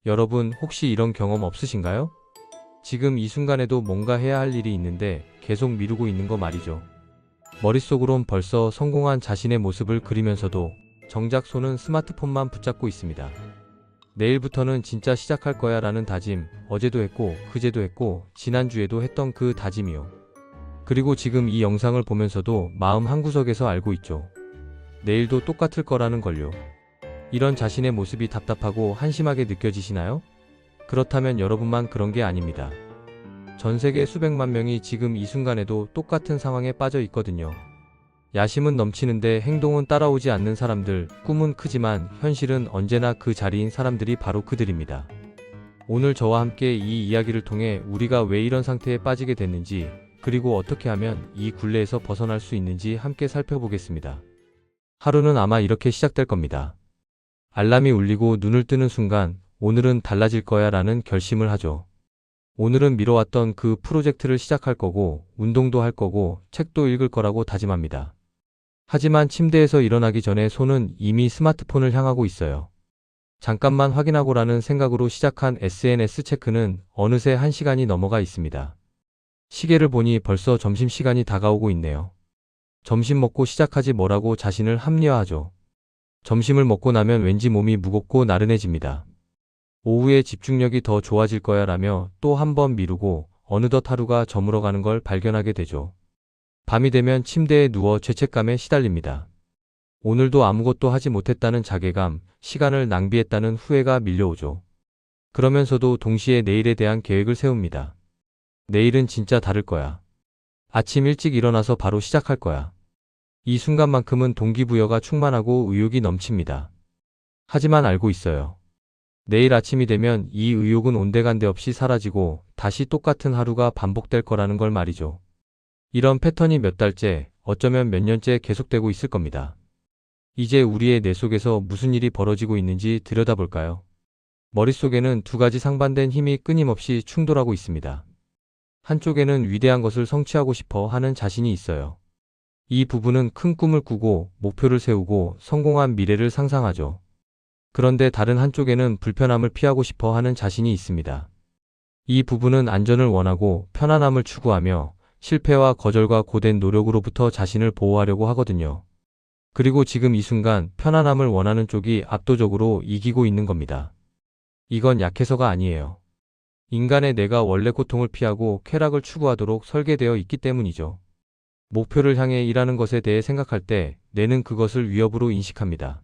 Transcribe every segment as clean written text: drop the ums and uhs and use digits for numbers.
여러분 혹시 이런 경험 없으신가요? 지금 이 순간에도 뭔가 해야 할 일이 있는데 계속 미루고 있는 거 말이죠. 머릿속으론 벌써 성공한 자신의 모습을 그리면서도 정작 손은 스마트폰만 붙잡고 있습니다. 내일부터는 진짜 시작할 거야 라는 다짐, 어제도 했고 그제도 했고 지난주에도 했던 그 다짐이요. 그리고 지금 이 영상을 보면서도 마음 한구석에서 알고 있죠. 내일도 똑같을 거라는 걸요. 이런 자신의 모습이 답답하고 한심하게 느껴지시나요? 그렇다면 여러분만 그런 게 아닙니다. 전 세계 수백만 명이 지금 이 순간에도 똑같은 상황에 빠져 있거든요. 야심은 넘치는데 행동은 따라오지 않는 사람들, 꿈은 크지만 현실은 언제나 그 자리인 사람들이 바로 그들입니다. 오늘 저와 함께 이 이야기를 통해 우리가 왜 이런 상태에 빠지게 됐는지, 그리고 어떻게 하면 이 굴레에서 벗어날 수 있는지 함께 살펴보겠습니다. 하루는 아마 이렇게 시작될 겁니다. 알람이 울리고 눈을 뜨는 순간 오늘은 달라질 거야 라는 결심을 하죠. 오늘은 미뤄왔던 그 프로젝트를 시작할 거고 운동도 할 거고 책도 읽을 거라고 다짐합니다. 하지만 침대에서 일어나기 전에 손은 이미 스마트폰을 향하고 있어요. 잠깐만 확인하고라는 생각으로 시작한 SNS 체크는 어느새 1시간이 넘어가 있습니다. 시계를 보니 벌써 점심시간이 다가오고 있네요. 점심 먹고 시작하지 뭐라고 자신을 합리화하죠. 점심을 먹고 나면 왠지 몸이 무겁고 나른해집니다. 오후에 집중력이 더 좋아질 거야 라며 또 한 번 미루고 어느덧 하루가 저물어가는 걸 발견하게 되죠. 밤이 되면 침대에 누워 죄책감에 시달립니다. 오늘도 아무것도 하지 못했다는 자괴감, 시간을 낭비했다는 후회가 밀려오죠. 그러면서도 동시에 내일에 대한 계획을 세웁니다. 내일은 진짜 다를 거야. 아침 일찍 일어나서 바로 시작할 거야. 이 순간만큼은 동기부여가 충만하고 의욕이 넘칩니다. 하지만 알고 있어요. 내일 아침이 되면 이 의욕은 온데간데 없이 사라지고 다시 똑같은 하루가 반복될 거라는 걸 말이죠. 이런 패턴이 몇 달째, 어쩌면 몇 년째 계속되고 있을 겁니다. 이제 우리의 뇌 속에서 무슨 일이 벌어지고 있는지 들여다볼까요? 머릿속에는 두 가지 상반된 힘이 끊임없이 충돌하고 있습니다. 한쪽에는 위대한 것을 성취하고 싶어 하는 자신이 있어요. 이 부분은 큰 꿈을 꾸고 목표를 세우고 성공한 미래를 상상하죠. 그런데 다른 한쪽에는 불편함을 피하고 싶어 하는 자신이 있습니다. 이 부분은 안전을 원하고 편안함을 추구하며 실패와 거절과 고된 노력으로부터 자신을 보호하려고 하거든요. 그리고 지금 이 순간 편안함을 원하는 쪽이 압도적으로 이기고 있는 겁니다. 이건 약해서가 아니에요. 인간의 뇌가 원래 고통을 피하고 쾌락을 추구하도록 설계되어 있기 때문이죠. 목표를 향해 일하는 것에 대해 생각할 때 뇌는 그것을 위협으로 인식합니다.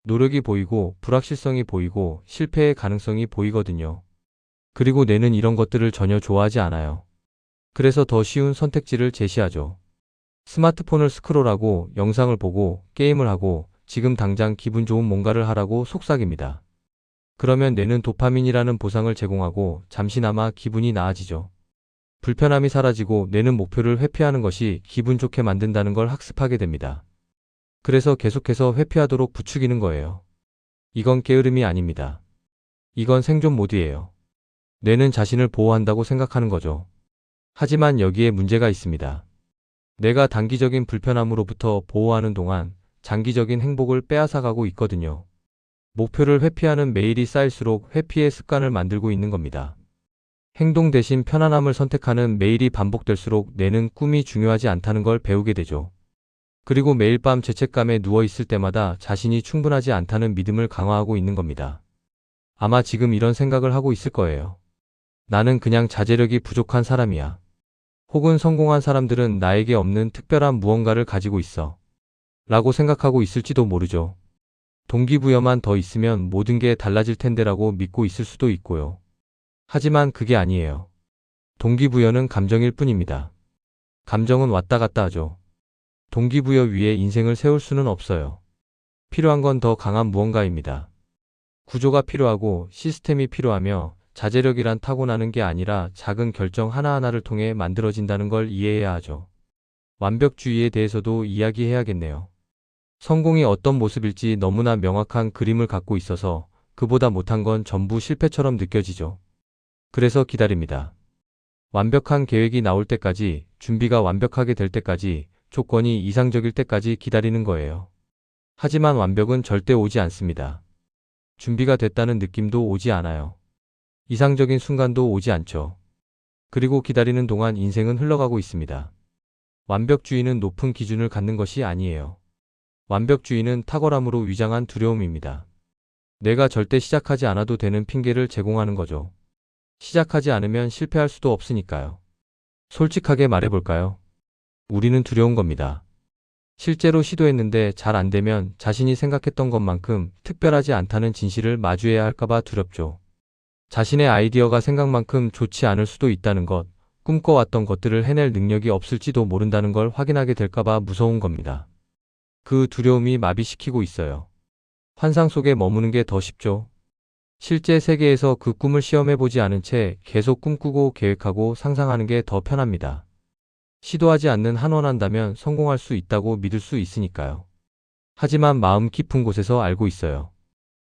노력이 보이고 불확실성이 보이고 실패의 가능성이 보이거든요. 그리고 뇌는 이런 것들을 전혀 좋아하지 않아요. 그래서 더 쉬운 선택지를 제시하죠. 스마트폰을 스크롤하고 영상을 보고 게임을 하고 지금 당장 기분 좋은 뭔가를 하라고 속삭입니다. 그러면 뇌는 도파민이라는 보상을 제공하고 잠시나마 기분이 나아지죠. 불편함이 사라지고 뇌는 목표를 회피하는 것이 기분 좋게 만든다는 걸 학습하게 됩니다. 그래서 계속해서 회피하도록 부추기는 거예요. 이건 게으름이 아닙니다. 이건 생존 모드예요. 뇌는 자신을 보호한다고 생각하는 거죠. 하지만 여기에 문제가 있습니다. 뇌가 단기적인 불편함으로부터 보호하는 동안 장기적인 행복을 빼앗아가고 있거든요. 목표를 회피하는 매일이 쌓일수록 회피의 습관을 만들고 있는 겁니다. 행동 대신 편안함을 선택하는 매일이 반복될수록 뇌는 꿈이 중요하지 않다는 걸 배우게 되죠. 그리고 매일 밤 죄책감에 누워 있을 때마다 자신이 충분하지 않다는 믿음을 강화하고 있는 겁니다. 아마 지금 이런 생각을 하고 있을 거예요. 나는 그냥 자제력이 부족한 사람이야. 혹은 성공한 사람들은 나에게 없는 특별한 무언가를 가지고 있어. 라고 생각하고 있을지도 모르죠. 동기부여만 더 있으면 모든 게 달라질 텐데라고 믿고 있을 수도 있고요. 하지만 그게 아니에요. 동기부여는 감정일 뿐입니다. 감정은 왔다 갔다 하죠. 동기부여 위에 인생을 세울 수는 없어요. 필요한 건 더 강한 무언가입니다. 구조가 필요하고 시스템이 필요하며 자제력이란 타고나는 게 아니라 작은 결정 하나하나를 통해 만들어진다는 걸 이해해야 하죠. 완벽주의에 대해서도 이야기해야겠네요. 성공이 어떤 모습일지 너무나 명확한 그림을 갖고 있어서 그보다 못한 건 전부 실패처럼 느껴지죠. 그래서 기다립니다. 완벽한 계획이 나올 때까지, 준비가 완벽하게 될 때까지, 조건이 이상적일 때까지 기다리는 거예요. 하지만 완벽은 절대 오지 않습니다. 준비가 됐다는 느낌도 오지 않아요. 이상적인 순간도 오지 않죠. 그리고 기다리는 동안 인생은 흘러가고 있습니다. 완벽주의는 높은 기준을 갖는 것이 아니에요. 완벽주의는 탁월함으로 위장한 두려움입니다. 내가 절대 시작하지 않아도 되는 핑계를 제공하는 거죠. 시작하지 않으면 실패할 수도 없으니까요. 솔직하게 말해볼까요? 우리는 두려운 겁니다. 실제로 시도했는데 잘 안 되면 자신이 생각했던 것만큼 특별하지 않다는 진실을 마주해야 할까봐 두렵죠. 자신의 아이디어가 생각만큼 좋지 않을 수도 있다는 것, 꿈꿔왔던 것들을 해낼 능력이 없을지도 모른다는 걸 확인하게 될까봐 무서운 겁니다. 그 두려움이 마비시키고 있어요. 환상 속에 머무는 게 더 쉽죠. 실제 세계에서 그 꿈을 시험해보지 않은 채 계속 꿈꾸고 계획하고 상상하는 게 더 편합니다. 시도하지 않는 한 원한다면 성공할 수 있다고 믿을 수 있으니까요. 하지만 마음 깊은 곳에서 알고 있어요.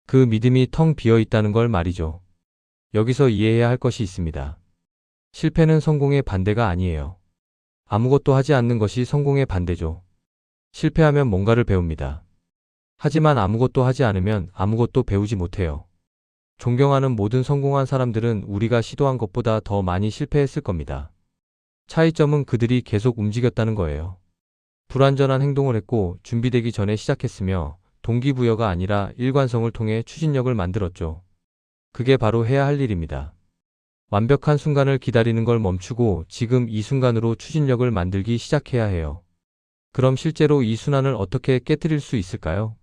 그 믿음이 텅 비어 있다는 걸 말이죠. 여기서 이해해야 할 것이 있습니다. 실패는 성공의 반대가 아니에요. 아무것도 하지 않는 것이 성공의 반대죠. 실패하면 뭔가를 배웁니다. 하지만 아무것도 하지 않으면 아무것도 배우지 못해요. 존경하는 모든 성공한 사람들은 우리가 시도한 것보다 더 많이 실패했을 겁니다. 차이점은 그들이 계속 움직였다는 거예요. 불완전한 행동을 했고 준비되기 전에 시작했으며 동기부여가 아니라 일관성을 통해 추진력을 만들었죠. 그게 바로 해야 할 일입니다. 완벽한 순간을 기다리는 걸 멈추고 지금 이 순간으로 추진력을 만들기 시작해야 해요. 그럼 실제로 이 순환을 어떻게 깨트릴 수 있을까요?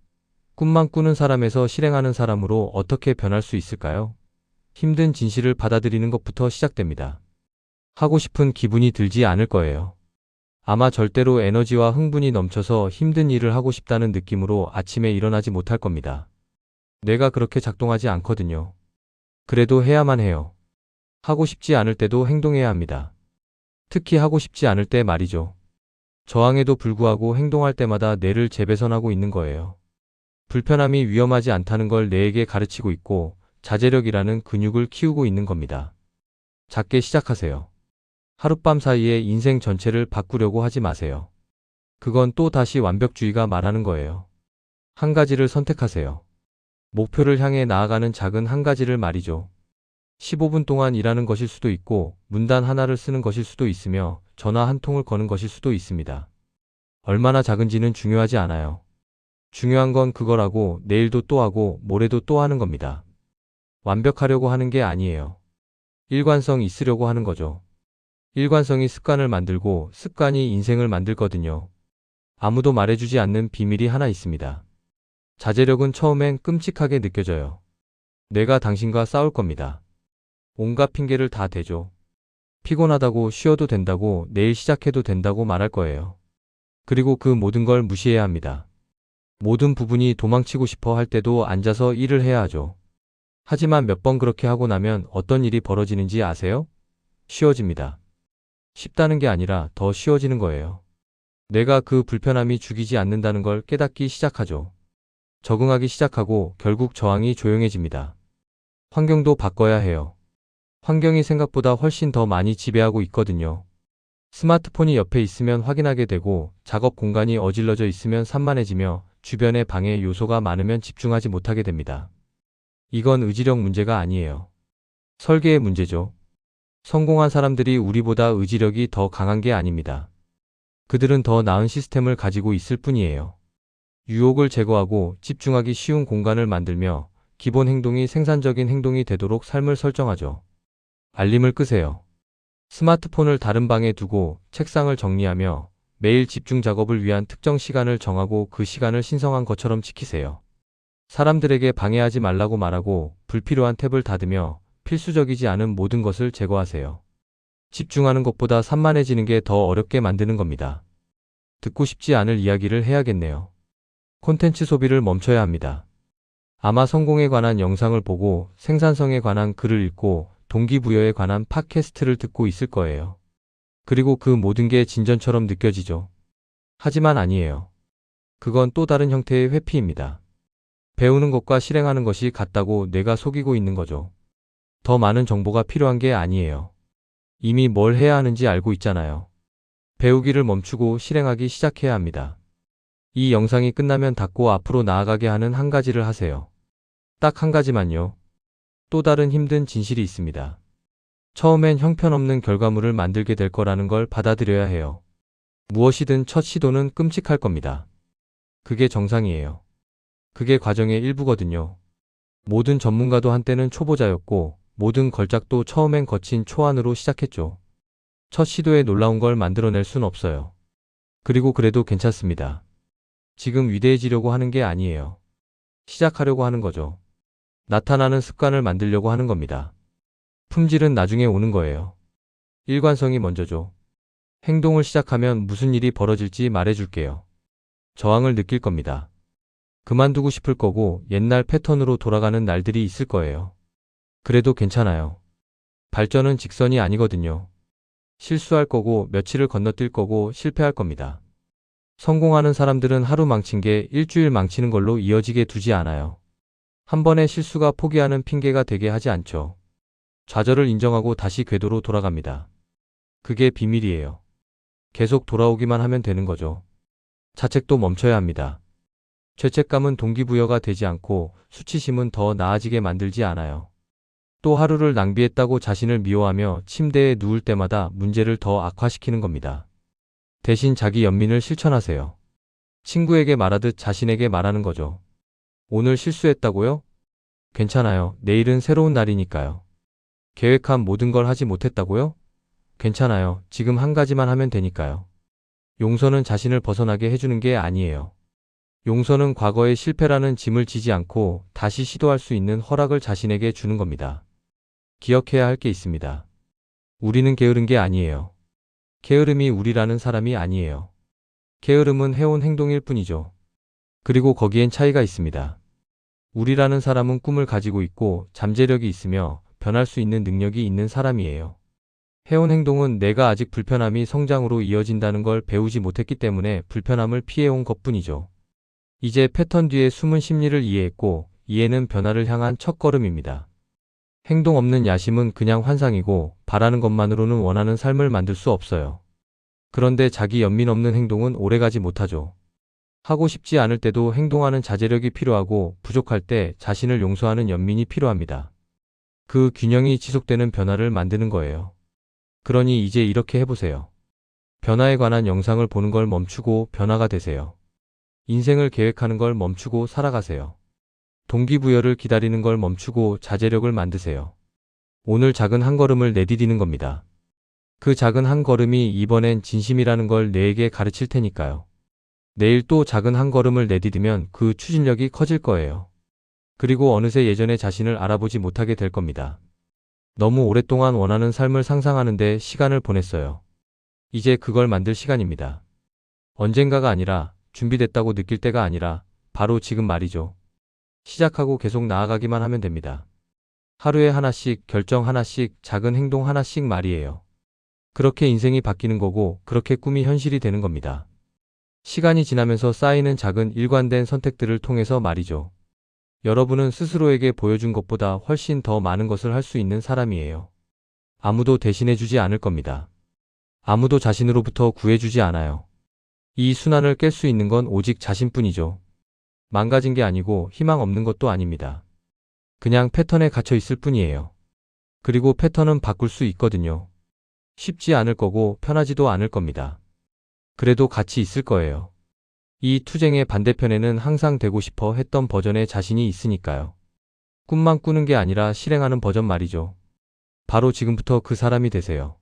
꿈만 꾸는 사람에서 실행하는 사람으로 어떻게 변할 수 있을까요? 힘든 진실을 받아들이는 것부터 시작됩니다. 하고 싶은 기분이 들지 않을 거예요. 아마 절대로 에너지와 흥분이 넘쳐서 힘든 일을 하고 싶다는 느낌으로 아침에 일어나지 못할 겁니다. 뇌가 그렇게 작동하지 않거든요. 그래도 해야만 해요. 하고 싶지 않을 때도 행동해야 합니다. 특히 하고 싶지 않을 때 말이죠. 저항에도 불구하고 행동할 때마다 뇌를 재배선하고 있는 거예요. 불편함이 위험하지 않다는 걸 뇌에게 가르치고 있고 자제력이라는 근육을 키우고 있는 겁니다. 작게 시작하세요. 하룻밤 사이에 인생 전체를 바꾸려고 하지 마세요. 그건 또 다시 완벽주의가 말하는 거예요. 한 가지를 선택하세요. 목표를 향해 나아가는 작은 한 가지를 말이죠. 15분 동안 일하는 것일 수도 있고 문단 하나를 쓰는 것일 수도 있으며 전화 한 통을 거는 것일 수도 있습니다. 얼마나 작은지는 중요하지 않아요. 중요한 건 그거라고 내일도 또 하고 모레도 또 하는 겁니다. 완벽하려고 하는 게 아니에요. 일관성 있으려고 하는 거죠. 일관성이 습관을 만들고 습관이 인생을 만들거든요. 아무도 말해주지 않는 비밀이 하나 있습니다. 자제력은 처음엔 끔찍하게 느껴져요. 내가 당신과 싸울 겁니다. 온갖 핑계를 다 대죠. 피곤하다고 쉬어도 된다고 내일 시작해도 된다고 말할 거예요. 그리고 그 모든 걸 무시해야 합니다. 모든 부분이 도망치고 싶어 할 때도 앉아서 일을 해야 하죠. 하지만 몇 번 그렇게 하고 나면 어떤 일이 벌어지는지 아세요? 쉬워집니다. 쉽다는 게 아니라 더 쉬워지는 거예요. 내가 그 불편함이 죽이지 않는다는 걸 깨닫기 시작하죠. 적응하기 시작하고 결국 저항이 조용해집니다. 환경도 바꿔야 해요. 환경이 생각보다 훨씬 더 많이 지배하고 있거든요. 스마트폰이 옆에 있으면 확인하게 되고 작업 공간이 어질러져 있으면 산만해지며 주변에 방해 요소가 많으면 집중하지 못하게 됩니다. 이건 의지력 문제가 아니에요. 설계의 문제죠. 성공한 사람들이 우리보다 의지력이 더 강한 게 아닙니다. 그들은 더 나은 시스템을 가지고 있을 뿐이에요. 유혹을 제거하고 집중하기 쉬운 공간을 만들며 기본 행동이 생산적인 행동이 되도록 삶을 설정하죠. 알림을 끄세요. 스마트폰을 다른 방에 두고 책상을 정리하며 매일 집중 작업을 위한 특정 시간을 정하고 그 시간을 신성한 것처럼 지키세요. 사람들에게 방해하지 말라고 말하고 불필요한 탭을 닫으며 필수적이지 않은 모든 것을 제거하세요. 집중하는 것보다 산만해지는 게 더 어렵게 만드는 겁니다. 듣고 싶지 않을 이야기를 해야겠네요. 콘텐츠 소비를 멈춰야 합니다. 아마 성공에 관한 영상을 보고 생산성에 관한 글을 읽고 동기부여에 관한 팟캐스트를 듣고 있을 거예요. 그리고 그 모든 게 진전처럼 느껴지죠. 하지만 아니에요. 그건 또 다른 형태의 회피입니다. 배우는 것과 실행하는 것이 같다고 뇌가 속이고 있는 거죠. 더 많은 정보가 필요한 게 아니에요. 이미 뭘 해야 하는지 알고 있잖아요. 배우기를 멈추고 실행하기 시작해야 합니다. 이 영상이 끝나면 닫고 앞으로 나아가게 하는 한 가지를 하세요. 딱 한 가지만요. 또 다른 힘든 진실이 있습니다. 처음엔 형편없는 결과물을 만들게 될 거라는 걸 받아들여야 해요. 무엇이든 첫 시도는 끔찍할 겁니다. 그게 정상이에요. 그게 과정의 일부거든요. 모든 전문가도 한때는 초보자였고, 모든 걸작도 처음엔 거친 초안으로 시작했죠. 첫 시도에 놀라운 걸 만들어낼 순 없어요. 그리고 그래도 괜찮습니다. 지금 위대해지려고 하는 게 아니에요. 시작하려고 하는 거죠. 나타나는 습관을 만들려고 하는 겁니다. 품질은 나중에 오는 거예요. 일관성이 먼저죠. 행동을 시작하면 무슨 일이 벌어질지 말해줄게요. 저항을 느낄 겁니다. 그만두고 싶을 거고 옛날 패턴으로 돌아가는 날들이 있을 거예요. 그래도 괜찮아요. 발전은 직선이 아니거든요. 실수할 거고 며칠을 건너뛸 거고 실패할 겁니다. 성공하는 사람들은 하루 망친 게 일주일 망치는 걸로 이어지게 두지 않아요. 한 번의 실수가 포기하는 핑계가 되게 하지 않죠. 좌절을 인정하고 다시 궤도로 돌아갑니다. 그게 비밀이에요. 계속 돌아오기만 하면 되는 거죠. 자책도 멈춰야 합니다. 죄책감은 동기부여가 되지 않고 수치심은 더 나아지게 만들지 않아요. 또 하루를 낭비했다고 자신을 미워하며 침대에 누울 때마다 문제를 더 악화시키는 겁니다. 대신 자기 연민을 실천하세요. 친구에게 말하듯 자신에게 말하는 거죠. 오늘 실수했다고요? 괜찮아요. 내일은 새로운 날이니까요. 계획한 모든 걸 하지 못했다고요? 괜찮아요. 지금 한 가지만 하면 되니까요. 용서는 자신을 벗어나게 해주는 게 아니에요. 용서는 과거의 실패라는 짐을 지지 않고 다시 시도할 수 있는 허락을 자신에게 주는 겁니다. 기억해야 할 게 있습니다. 우리는 게으른 게 아니에요. 게으름이 우리라는 사람이 아니에요. 게으름은 해온 행동일 뿐이죠. 그리고 거기엔 차이가 있습니다. 우리라는 사람은 꿈을 가지고 있고 잠재력이 있으며 변할 수 있는 능력이 있는 사람이에요. 해온 행동은 내가 아직 불편함이 성장으로 이어진다는 걸 배우지 못했기 때문에 불편함을 피해온 것뿐이죠. 이제 패턴 뒤에 숨은 심리를 이해했고 이해는 변화를 향한 첫걸음입니다. 행동 없는 야심은 그냥 환상이고 바라는 것만으로는 원하는 삶을 만들 수 없어요. 그런데 자기 연민 없는 행동은 오래가지 못하죠. 하고 싶지 않을 때도 행동하는 자제력이 필요하고 부족할 때 자신을 용서하는 연민이 필요합니다. 그 균형이 지속되는 변화를 만드는 거예요. 그러니 이제 이렇게 해보세요. 변화에 관한 영상을 보는 걸 멈추고 변화가 되세요. 인생을 계획하는 걸 멈추고 살아가세요. 동기부여를 기다리는 걸 멈추고 자제력을 만드세요. 오늘 작은 한 걸음을 내디디는 겁니다. 그 작은 한 걸음이 이번엔 진심이라는 걸 내에게 가르칠 테니까요. 내일 또 작은 한 걸음을 내디디면 그 추진력이 커질 거예요. 그리고 어느새 예전의 자신을 알아보지 못하게 될 겁니다. 너무 오랫동안 원하는 삶을 상상하는데 시간을 보냈어요. 이제 그걸 만들 시간입니다. 언젠가가 아니라 준비됐다고 느낄 때가 아니라 바로 지금 말이죠. 시작하고 계속 나아가기만 하면 됩니다. 하루에 하나씩, 결정 하나씩, 작은 행동 하나씩 말이에요. 그렇게 인생이 바뀌는 거고 그렇게 꿈이 현실이 되는 겁니다. 시간이 지나면서 쌓이는 작은 일관된 선택들을 통해서 말이죠. 여러분은 스스로에게 보여준 것보다 훨씬 더 많은 것을 할 수 있는 사람이에요. 아무도 대신해주지 않을 겁니다. 아무도 자신으로부터 구해주지 않아요. 이 순환을 깰 수 있는 건 오직 자신뿐이죠. 망가진 게 아니고 희망 없는 것도 아닙니다. 그냥 패턴에 갇혀 있을 뿐이에요. 그리고 패턴은 바꿀 수 있거든요. 쉽지 않을 거고 편하지도 않을 겁니다. 그래도 같이 있을 거예요. 이 투쟁의 반대편에는 항상 되고 싶어 했던 버전의 자신이 있으니까요. 꿈만 꾸는 게 아니라 실행하는 버전 말이죠. 바로 지금부터 그 사람이 되세요.